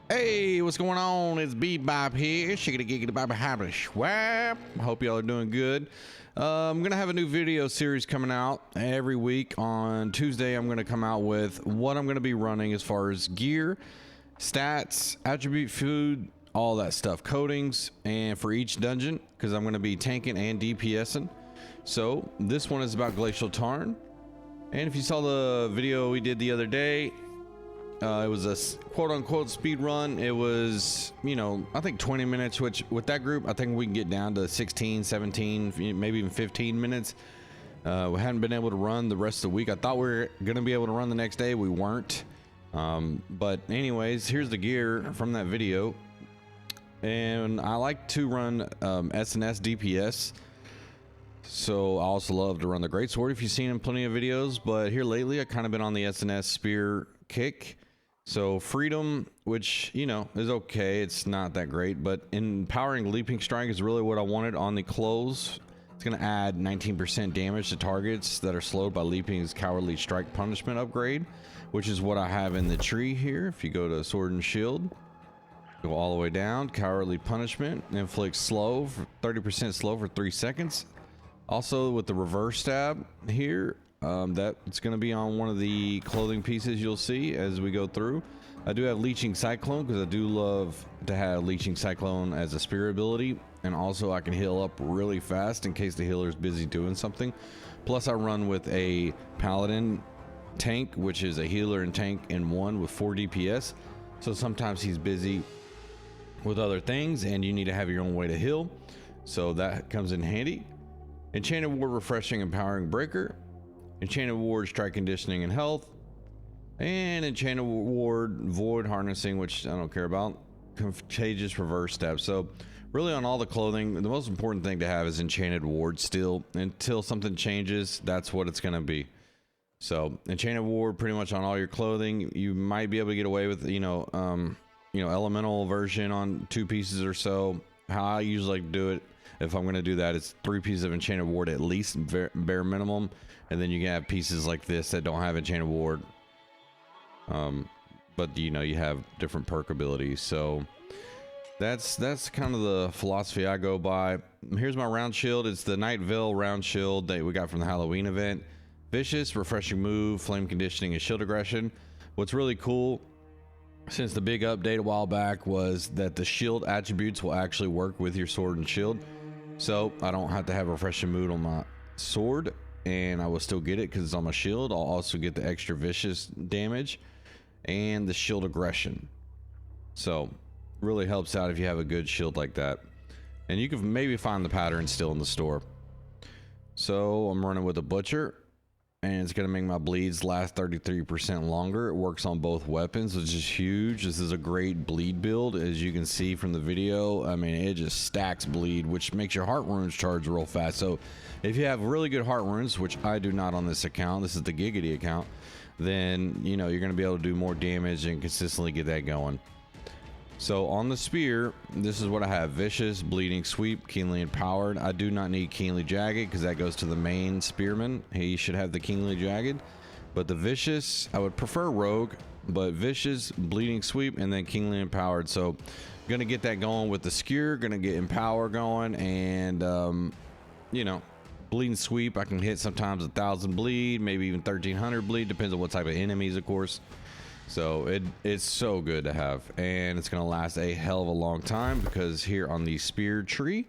Hey, what's going on? It's Bebop here. Shiggity giggity bop habba swap. Hope y'all are doing good. I'm gonna have a new video series coming out every week. On Tuesday, I'm gonna come out with what I'm gonna be running as far as gear, stats, attribute, food, all that stuff, coatings, and for each dungeon, because I'm gonna be tanking and DPSing. So this one is about Glacial Tarn. And if you saw the video we did the other day, it was a quote-unquote speed run. It was, I think 20 minutes, which with that group, I think we can get down to 16, 17, maybe even 15 minutes. We hadn't been able to run the rest of the week. I thought we were going to be able to run the next day. We weren't. But anyways, here's the gear from that video. And I like to run SNS DPS. So I also love to run the Greatsword if you've seen in plenty of videos. But here lately, I've kind of been on the SNS Spear kick. So freedom, which, is okay. It's not that great, but empowering leaping strike is really what I wanted on the close. It's going to add 19% damage to targets that are slowed by leaping's cowardly strike punishment upgrade, which is what I have in the tree here. If you go to sword and shield, go all the way down, cowardly punishment, inflicts slow, 30% slow for 3 seconds. Also with the reverse stab here, that's going to be on one of the clothing pieces you'll see as we go through. I do have Leeching Cyclone because I do love to have Leeching Cyclone as a spear ability, and also I can heal up really fast in case the healer is busy doing something. Plus I run with a Paladin tank, which is a healer and tank in one with 4 DPS, so sometimes he's busy with other things and you need to have your own way to heal, so that comes in handy. Enchanted Ward, Refreshing, Empowering Breaker, Enchanted Ward, Strike Conditioning and Health, and Enchanted Ward, Void Harnessing, which I don't care about, Contagious Reverse Stab. So really on all the clothing, the most important thing to have is Enchanted Ward still. Until something changes, that's what it's going to be. So Enchanted Ward pretty much on all your clothing. You might be able to get away with, elemental version on 2 pieces or so. How I usually like to do it, if I'm going to do that, it's 3 pieces of Enchanted Ward at least, bare minimum. And then you can have pieces like this that don't have Enchanted Ward. But you have different perk abilities. So that's kind of the philosophy I go by. Here's my round shield. It's the Night Veil round shield that we got from the Halloween event. Vicious, Refreshing Move, Flame Conditioning, and Shield Aggression. What's really cool, since the big update a while back, was that the shield attributes will actually work with your sword and shield. So I don't have to have Refreshing Mood on my sword, and I will still get it because it's on my shield. I'll also get the extra vicious damage and the shield aggression. So really helps out if you have a good shield like that. And you can maybe find the pattern still in the store. So I'm running with a Butcher, and it's going to make my bleeds last 33% longer. It works on both weapons, which is huge. This is a great bleed build, as you can see from the video. I mean, it just stacks bleed, which makes your heart runes charge real fast. So if you have really good heart runes, which I do not on this account, this is the Giggity account, then you're going to be able to do more damage and consistently get that going. So on the spear, this is what I have: Vicious, Bleeding Sweep, Keenly Empowered. I do not need Keenly Jagged because that goes to the main spearman. He should have the Keenly Jagged. But the Vicious, I would prefer Rogue, but Vicious, Bleeding Sweep, and then Keenly Empowered. So gonna get that going with the Skewer, gonna get Empower going, and Bleeding Sweep, I can hit sometimes 1,000 bleed, maybe even 1,300 bleed, depends on what type of enemies, of course. So it's so good to have, and it's going to last a hell of a long time, because here on the spear tree,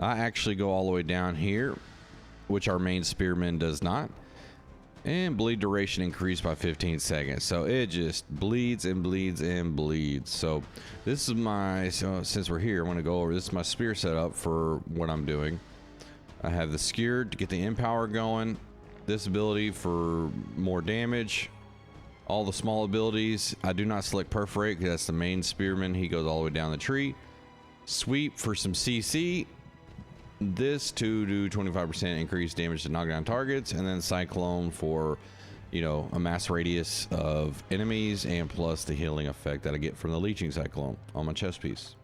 I actually go all the way down here, which our main spearman does not, and bleed duration increased by 15 seconds. So it just bleeds and bleeds and bleeds. So this is since we're here, I'm going to go over, this is my spear setup for what I'm doing. I have the Skewer to get the Empower going, this ability for more damage, all the small abilities. I do not select Perforate because that's the main spearman. He goes all the way down the tree. Sweep for some CC. This to do 25% increased damage to knockdown targets. And then Cyclone for, a mass radius of enemies, and plus the healing effect that I get from the Leeching Cyclone on my chest piece.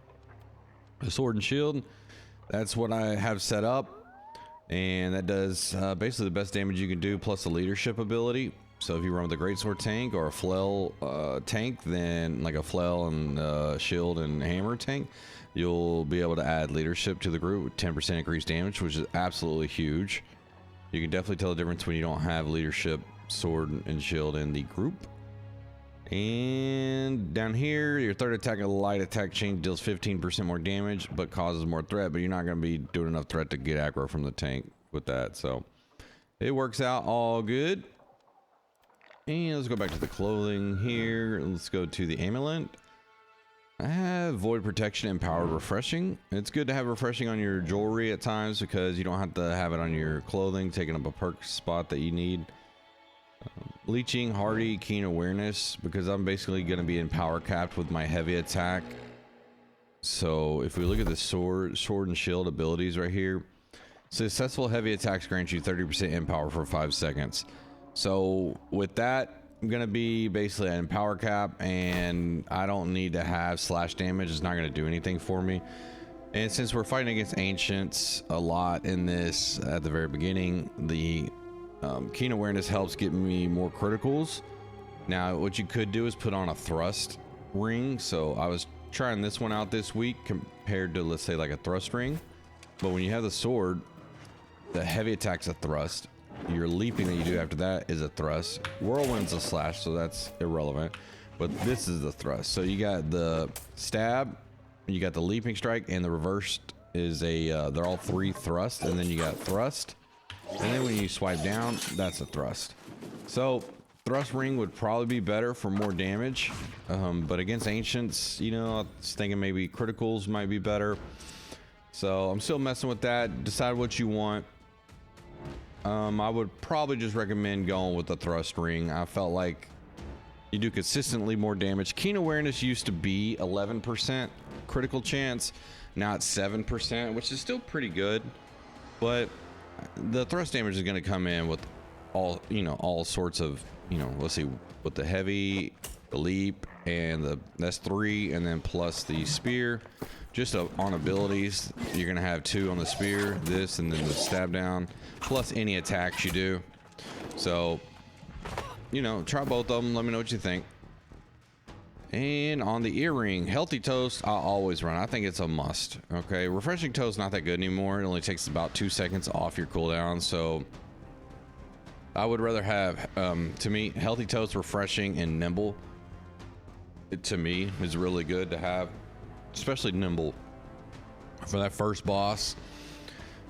The Sword and Shield, that's what I have set up. And that does basically the best damage you can do, plus the leadership ability. So if you run with a greatsword tank or a flail tank, then like a flail and shield and hammer tank, you'll be able to add leadership to the group with 10% increased damage, which is absolutely huge. You can definitely tell the difference when you don't have leadership, sword, and shield in the group. And down here, your third attack of the light attack chain deals 15% more damage, but causes more threat. But you're not going to be doing enough threat to get aggro from the tank with that. So it works out all good. And let's go back to the clothing here. Let's go to the amulet. I have void protection and power refreshing. It's good to have refreshing on your jewelry at times because you don't have to have it on your clothing, taking up a perk spot that you need. Leeching, hardy, keen awareness, because I'm basically going to be in power capped with my heavy attack. So if we look at the sword and shield abilities right here, successful heavy attacks grant you 30% in power for 5 seconds. So with that, I'm gonna be basically in power cap, and I don't need to have slash damage. It's not gonna do anything for me. And since we're fighting against ancients a lot in this at the very beginning, the keen awareness helps get me more criticals. Now what you could do is put on a thrust ring. So I was trying this one out this week compared to, let's say, like a thrust ring. But when you have the sword, the heavy attack's a thrust. Your leaping that you do after that is a thrust. Whirlwind's a slash, so that's irrelevant. But this is the thrust. So you got the stab, you got the leaping strike, and the reversed is a, they're all 3 thrust, and then you got thrust. And then when you swipe down, that's a thrust. So thrust ring would probably be better for more damage. But against ancients, you know, I was thinking maybe criticals might be better. So I'm still messing with that. Decide what you want. I would probably just recommend going with the thrust ring. I felt like you do consistently more damage. Keen awareness used to be 11% critical chance. Now it's 7%, which is still pretty good. But the thrust damage is going to come in with all, you know, all sorts of, you know, let's see, with the heavy, the leap, and that's 3, and then plus the spear. Just on abilities, you're gonna have 2 on the spear, this, and then the stab down, plus any attacks you do. So, you know, try both of them. Let me know what you think. And on the earring, healthy toast, I'll always run. I think it's a must. Okay, refreshing toast not that good anymore. It only takes about 2 seconds off your cooldown. So I would rather have, to me, healthy toast, refreshing, and nimble. It, to me, is really good to have. Especially nimble for that first boss.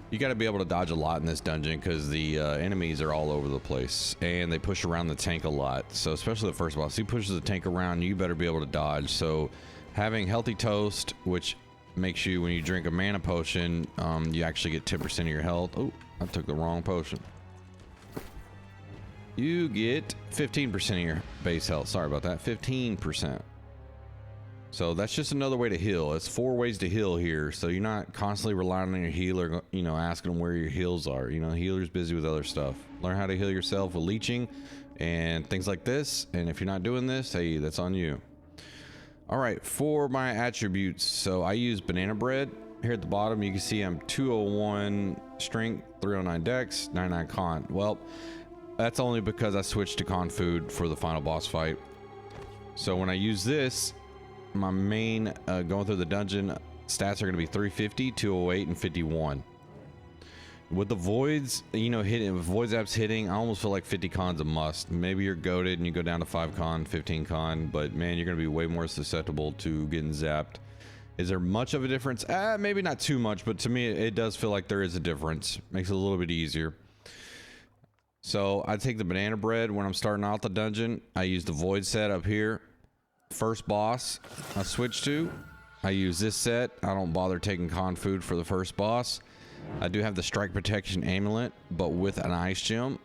You got to be able to dodge a lot in this dungeon because the enemies are all over the place and they push around the tank a lot. So especially the first boss, he pushes the tank around, you better be able to dodge. So having healthy toast, which makes you, when you drink a mana potion, you actually get 10% of your health. Oh, I took the wrong potion. You get 15% of your base health. Sorry about that. 15%. So that's just another way to heal. It's 4 ways to heal here. So you're not constantly relying on your healer, you know, asking them where your heals are. You know, the healer's busy with other stuff. Learn how to heal yourself with leeching and things like this. And if you're not doing this, hey, that's on you. All right, for my attributes. So I use banana bread. Here at the bottom, you can see I'm 201 strength, 309 dex, 99 con. Well, that's only because I switched to con food for the final boss fight. So when I use this, my main going through the dungeon stats are going to be 350, 208, and 51. With the voids, you know, hitting void zaps hitting, I almost feel like 50 con's a must. Maybe you're goated and you go down to 5 con, 15 con, but man, you're going to be way more susceptible to getting zapped. Is there much of a difference? Maybe not too much, but to me, it does feel like there is a difference. Makes it a little bit easier. So I take the banana bread when I'm starting out the dungeon. I use the void set up here. First boss I switch to, I use this set. I don't bother taking con food for the first boss. I do have the strike protection amulet, but with an ice gem,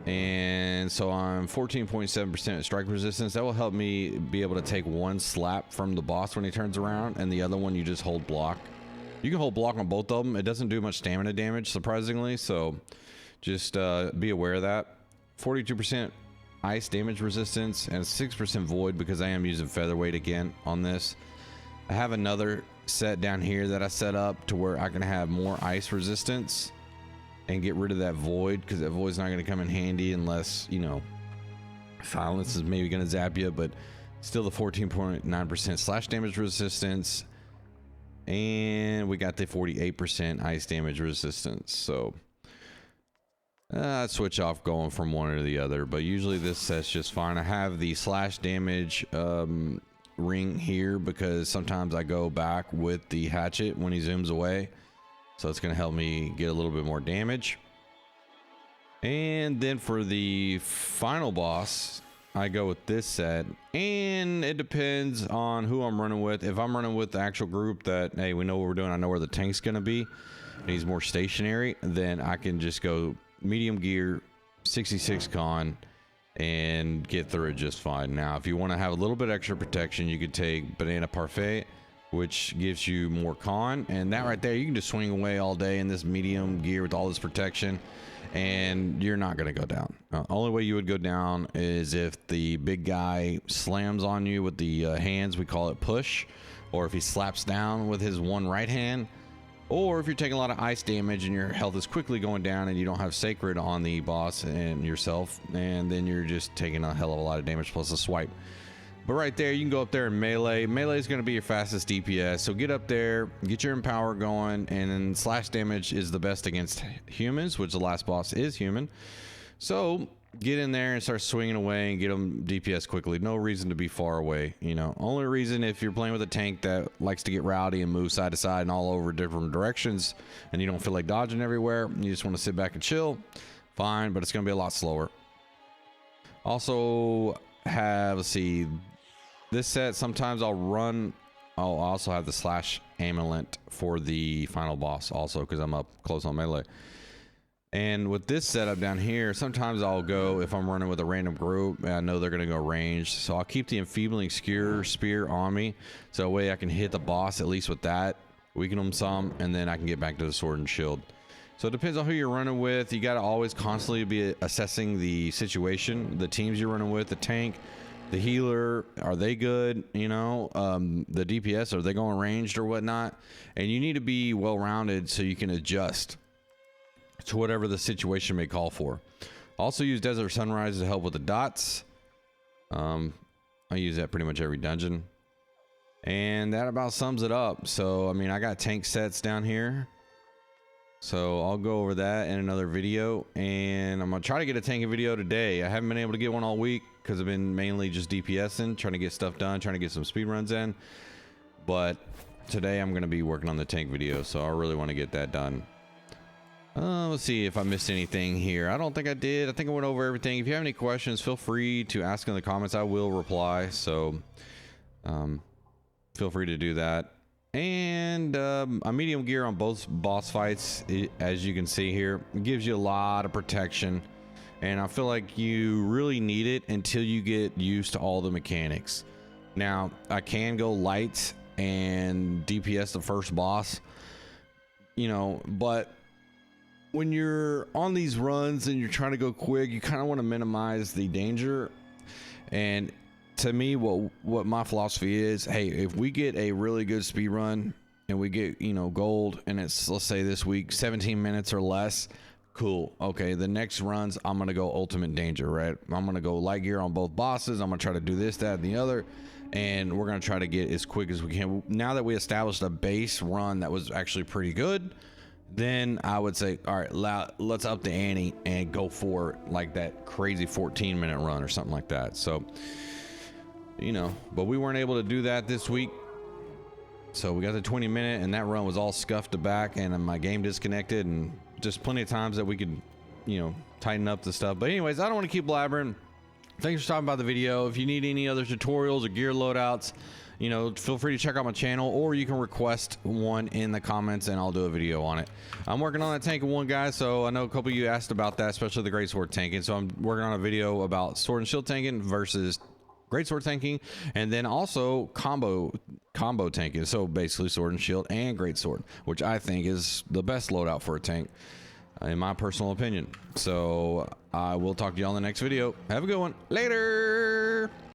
and so I'm 14.7% strike resistance. That will help me be able to take 1 slap from the boss when he turns around, and the other one you just hold block. You can hold block on both of them. It doesn't do much stamina damage, surprisingly, so just be aware of that. 42% ice damage resistance and 6% void because I am using featherweight again on this. I have another set down here that I set up to where I can have more ice resistance. and get rid of that void, because that void's not going to come in handy unless, you know, silence is maybe going to zap you, but still the 14.9% slash damage resistance, and we got the 48% ice damage resistance. So I'd switch off going from one to the other, but usually this set's just fine. I have the slash damage ring here because sometimes I go back with the hatchet when he zooms away, so it's going to help me get a little bit more damage. And then for the final boss, I go with this set, and it depends on who I'm running with. If I'm running with the actual group that, hey, we know what we're doing, I know where the tank's going to be, and he's more stationary, then I can just go medium gear, 66 con, and get through it just fine. Now, if you want to have a little bit extra protection, you could take Banana Parfait, which gives you more con, and that right there, you can just swing away all day in this medium gear with all this protection, and you're not going to go down. Only way you would go down is if the big guy slams on you with the hands, we call it push, or if he slaps down with his one right hand, or if you're taking a lot of ice damage and your health is quickly going down and you don't have sacred on the boss and yourself, and then you're just taking a hell of a lot of damage plus a swipe. But right there, you can go up there and melee. Melee is going to be your fastest DPS. So get up there, get your empower going, and then slash damage is the best against humans, which the last boss is human. So get in there and start swinging away and get them DPS quickly. No reason to be far away, you know. Only reason if you're playing with a tank that likes to get rowdy and move side to side and all over different directions, and you don't feel like dodging everywhere, you just want to sit back and chill, fine, but it's going to be a lot slower. Also have, let's see, this set, sometimes I'll also have the slash amulet for the final boss also, because I'm up close on melee. And with this setup down here, sometimes I'll go, if I'm running with a random group, I know they're going to go ranged, so I'll keep the enfeebling spear on me, so that way I can hit the boss at least with that, weaken them some, and then I can get back to the sword and shield. So it depends on who you're running with. You got to always constantly be assessing the situation, the teams you're running with, the tank, the healer, are they good, you know, the DPS, are they going ranged or whatnot, and you need to be well-rounded so you can adjust to whatever the situation may call for. Also use Desert Sunrise to help with the dots. I use that pretty much every dungeon, and that about sums it up. So I mean, I got tank sets down here, so I'll go over that in another video, and I'm gonna try to get a tanking video today. I haven't been able to get one all week because I've been mainly just DPSing, trying to get stuff done, trying to get some speed runs in, but today I'm gonna be working on the tank video, so I really want to get that done. Let's see if I missed anything here. I don't think I did. I think I went over everything. If you have any questions, feel free to ask in the comments. I will reply, so feel free to do that. And a medium gear on both boss fights, as you can see here, it gives you a lot of protection, and I feel like you really need it until you get used to all the mechanics. Now, I can go light and DPS the first boss, you know, but when you're on these runs and you're trying to go quick, you kind of want to minimize the danger. And to me, what my philosophy is, hey, if we get a really good speed run and we get, you know, gold, and it's, let's say this week 17 minutes or less, cool. Okay, the next runs I'm gonna go ultimate danger, right? I'm gonna go light gear on both bosses. I'm gonna try to do this, that, and the other, and we're gonna try to get as quick as we can. Now that we established a base run that was actually pretty good, then I would say, all right, let's up the ante and go for like that crazy 14-minute run or something like that. So, you know, but we weren't able to do that this week, so we got the 20-minute, and that run was all scuffed to back, and my game disconnected, and just plenty of times that we could, you know, tighten up the stuff. But anyways, I don't want to keep blabbering. Thanks for stopping by the video. If you need any other tutorials or gear loadouts, you know, feel free to check out my channel, or you can request one in the comments and I'll do a video on it. I'm working on that tanking one, guys, so I know a couple of you asked about that, especially the greatsword tanking. So I'm working on a video about sword and shield tanking versus greatsword tanking, and then also combo tanking. So basically sword and shield and greatsword, which I think is the best loadout for a tank, in my personal opinion. So I will talk to you all in the next video. Have a good one. Later.